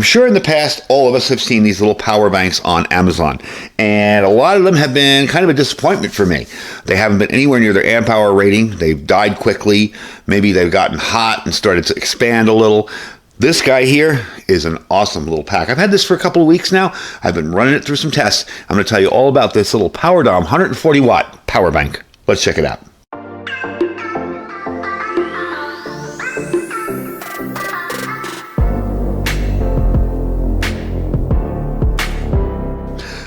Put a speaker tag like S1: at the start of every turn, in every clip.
S1: I'm sure in the past, all of us have seen these little power banks on Amazon, and a lot of them have been kind of a disappointment for me. They haven't been anywhere near their amp hour rating. They've died quickly. Maybe they've gotten hot and started to expand a little. This guy here is an awesome little pack. I've had this for a couple of weeks now. I've been running it through some tests. I'm going to tell you all about this little Powdeom 140 watt power bank. Let's check it out.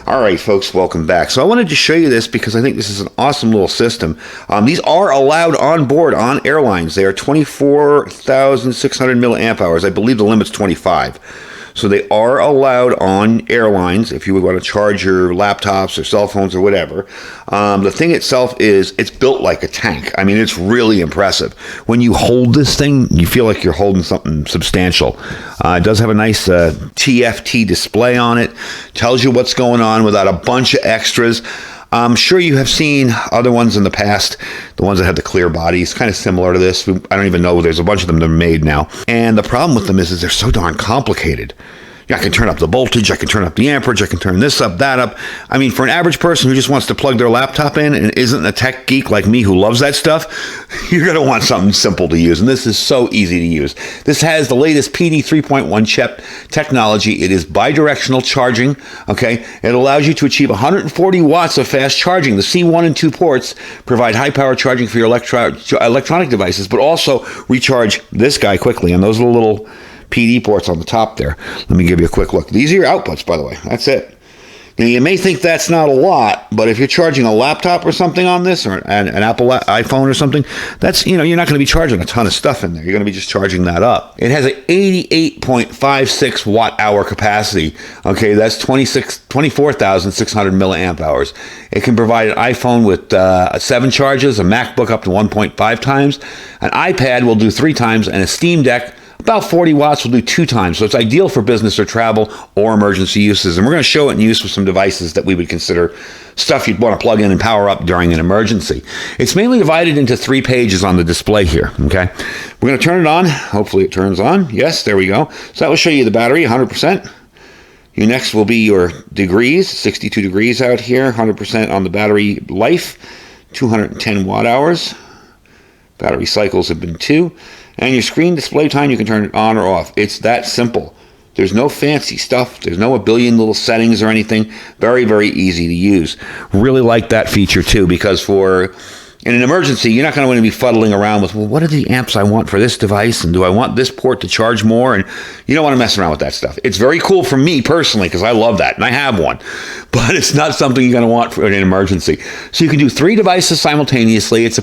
S1: All right, folks, welcome back. So I wanted to show you this because I think this is an awesome little system. These are allowed on board on airlines. They are 24,600 milliamp hours. I believe the limit's 25. So they are allowed on airlines if you would want to charge your laptops or cell phones or whatever. The thing itself it's built like a tank. I mean, it's really impressive. When you hold this thing, you feel like you're holding something substantial. It does have a nice TFT display on it. Tells you what's going on without a bunch of extras. I'm sure you have seen other ones in the past, the ones that have the clear bodies, kind of similar to this. I don't even know. There's a bunch of them that are made now. And the problem with them is they're so darn complicated. I can turn up the voltage, I can turn up the amperage, I can turn this up, that up. I mean, for an average person who just wants to plug their laptop in and isn't a tech geek like me who loves that stuff, you're going to want something simple to use. And this is so easy to use. This has the latest PD 3.1 chip technology. It is bidirectional charging, okay? It allows you to achieve 140 watts of fast charging. The C1 and 2 ports provide high power charging for your electronic devices, but also recharge this guy quickly. And those are the little PD ports on the top there. Let me give you a quick look. These are your outputs, by the way. That's it. Now, you may think that's not a lot, but if you're charging a laptop or something on this, or an Apple iPhone or something, that's, you're not going to be charging a ton of stuff in there. You're going to be just charging that up. It has an 88.56 watt hour capacity. Okay, that's 24,600 milliamp hours. It can provide an iPhone with 7 charges, a MacBook up to 1.5 times, an iPad will do 3 times, and a Steam Deck about 40 watts will do 2 times. So it's ideal for business or travel or emergency uses. And we're going to show it in use with some devices that we would consider stuff you'd want to plug in and power up during an emergency. It's mainly divided into 3 pages on the display here, okay? We're going to turn it on. Hopefully it turns on. Yes, there we go. So that will show you the battery, 100%. Your next will be your degrees, 62 degrees out here, 100% on the battery life, 210 watt hours. Battery cycles have been 2. And your screen display time, you can turn it on or off. It's that simple. There's no fancy stuff. There's no a billion little settings or anything. Very, very easy to use. Really like that feature too, because in an emergency, you're not going to want to be fuddling around with, well, what are the amps I want for this device? And do I want this port to charge more? And you don't want to mess around with that stuff. It's very cool for me personally, because I love that, and I have one. But it's not something you're going to want for an emergency. So you can do 3 devices simultaneously. It's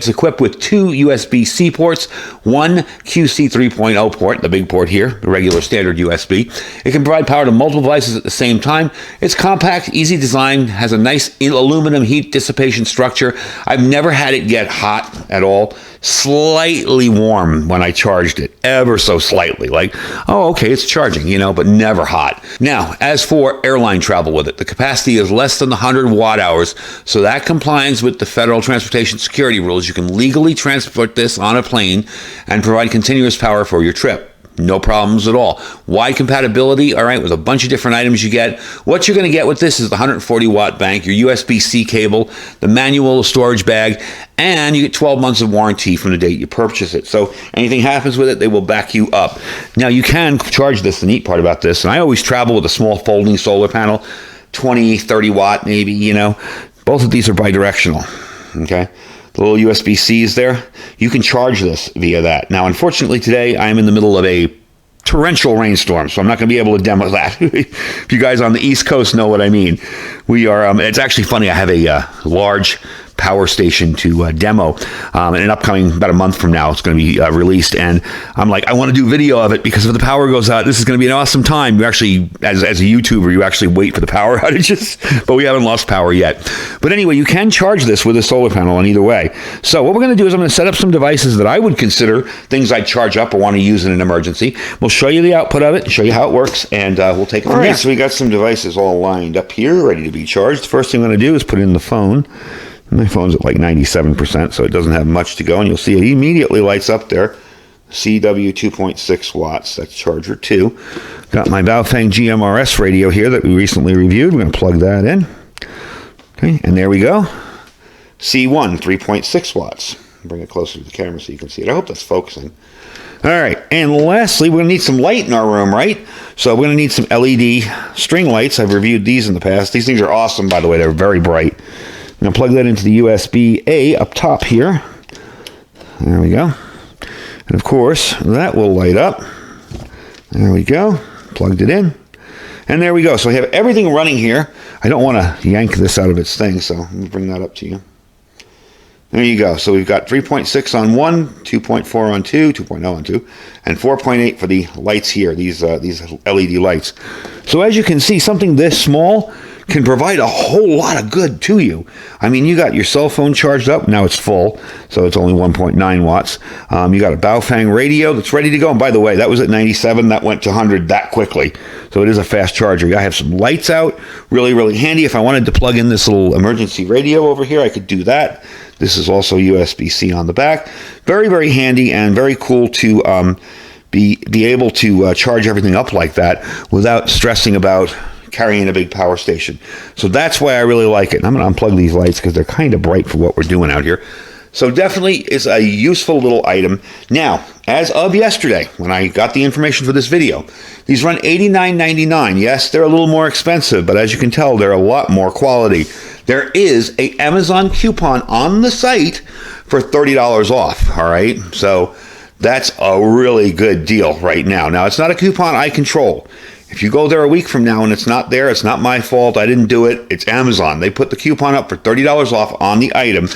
S1: equipped with 2 USB-C ports, 1 QC 3.0 port, the big port here, the regular standard USB. It can provide power to multiple devices at the same time. It's compact, easy design, has a nice aluminum heat dissipation structure. I've never had it get hot at all. Slightly warm when I charged it, ever so slightly. Like, oh, okay, it's charging, but never hot. Now, as for airline travel with it, the capacity is less than 100 watt hours, so that complies with the Federal Transportation Security rules. You can legally transport this on a plane and provide continuous power for your trip. No problems at all. Wide compatibility, all right, with a bunch of different items you get. What you're going to get with this is the 140 watt bank, your USB-C cable, the manual storage bag, and you get 12 months of warranty from the date you purchase it. So anything happens with it, they will back you up. Now, you can charge this. The neat part about this, and I always travel with a small folding solar panel, 20, 30 watt maybe, Both of these are bidirectional, okay? The little USB-Cs there, you can charge this via that. Now, unfortunately, today I'm in the middle of a torrential rainstorm, so I'm not going to be able to demo that. If you guys on the East Coast know what I mean. We are, it's actually funny, I have a large power station to demo in an upcoming, about a month from now, it's going to be released, and I'm like, I want to do video of it, because if the power goes out, this is going to be an awesome time. You actually, as a YouTuber, you actually wait for the power outages, but we haven't lost power yet. But anyway, you can charge this with a solar panel on either way. So what we're going to do is I'm going to set up some devices that I would consider things I'd charge up or want to use in an emergency. We'll show you the output of it, show you how it works, and we'll take it from there. So we got some devices all lined up here, ready to be charged. The first thing I'm going to do is put in the phone. My phone's at like 97%, so it doesn't have much to go, and you'll see it immediately lights up there. CW 2.6 watts. That's charger 2. Got my Baofeng GMRS radio here that we recently reviewed. We're going to plug that in. Okay, and there we go. C1 3.6 watts. Bring it closer to the camera so you can see it. I hope that's focusing. All right, and lastly, we're going to need some light in our room, right? So we're going to need some LED string lights. I've reviewed these in the past. These things are awesome, by the way. They're very bright. I'm going to plug that into the USB-A up top here. There we go. And of course, that will light up. There we go. Plugged it in. And there we go. So we have everything running here. I don't want to yank this out of its thing, so let me bring that up to you. There you go. So we've got 3.6 on 1, 2.4 on 2, 2.0 on 2, and 4.8 for the lights here, these LED lights. So as you can see, something this small can provide a whole lot of good to you. I mean, you got your cell phone charged up. Now it's full, so it's only 1.9 watts. You got a Baofeng radio that's ready to go. And by the way, that was at 97. That went to 100 that quickly. So it is a fast charger. I have some lights out. Really, really handy. If I wanted to plug in this little emergency radio over here, I could do that. This is also USB-C on the back. Very, very handy and very cool to be able to charge everything up like that without stressing about carrying a big power station. So that's why I really like it. And I'm going to unplug these lights because they're kind of bright for what we're doing out here. So definitely is a useful little item. Now, as of yesterday, when I got the information for this video, these run $89.99. Yes, they're a little more expensive, but as you can tell, they're a lot more quality. There is a Amazon coupon on the site for $30 off, all right? So that's a really good deal right now. Now, it's not a coupon I control. If you go there a week from now and it's not there, it's not my fault. I didn't do it. It's Amazon. They put the coupon up for $30 off on the item.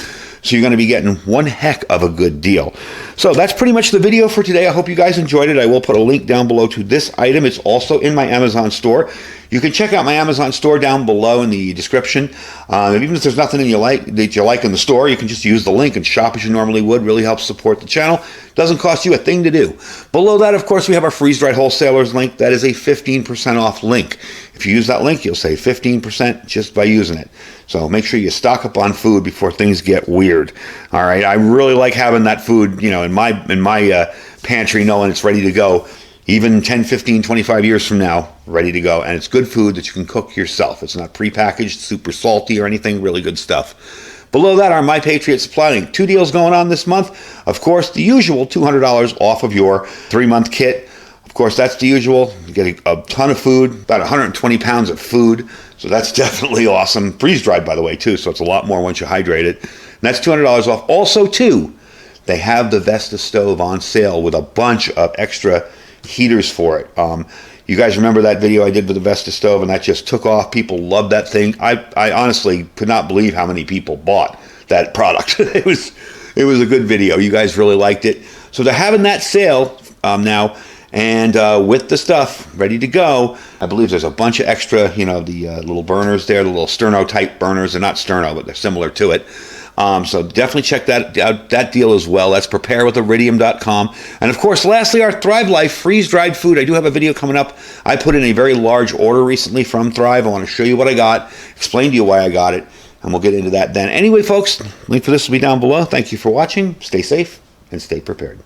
S1: So you're going to be getting one heck of a good deal. So that's pretty much the video for today. I hope you guys enjoyed it. I will put a link down below to this item. It's also in my Amazon store. You can check out my Amazon store down below in the description. Even if there's nothing that you like in the store, you can just use the link and shop as you normally would. Really helps support the channel. Doesn't cost you a thing to do. Below that, of course, we have our freeze-dried wholesalers link. That is a 15% off link. If you use that link, you'll save 15% just by using it. So make sure you stock up on food before things get weird. All right, I really like having that food, in my pantry, knowing it's ready to go. Even 10, 15, 25 years from now, ready to go. And it's good food that you can cook yourself. It's not prepackaged, super salty or anything, really good stuff. Below that are My Patriot Supply Link. 2 deals going on this month. Of course, the usual $200 off of your 3-month kit. Of course, that's the usual. You get a ton of food, about 120 pounds of food. So that's definitely awesome. Freeze-dried, by the way, too. So it's a lot more once you hydrate it. And that's $200 off. Also, too, they have the Vesta stove on sale with a bunch of extra heaters for it. You guys remember that video I did with the Vesta stove, and that just took off. People loved that thing. I honestly could not believe how many people bought that product. It was a good video. You guys really liked it. So they're having that sale now, and with the stuff ready to go, I believe there's a bunch of extra, the little burners there, the little sterno type burners. They're not sterno, but they're similar to it. So definitely check that deal as well. That's preparewithiridium.com. And of course, lastly, our Thrive Life freeze-dried food. I do have a video coming up. I put in a very large order recently from Thrive. I want to show you what I got, explain to you why I got it, and we'll get into that then. Anyway, folks, link for this will be down below. Thank you for watching. Stay safe and stay prepared.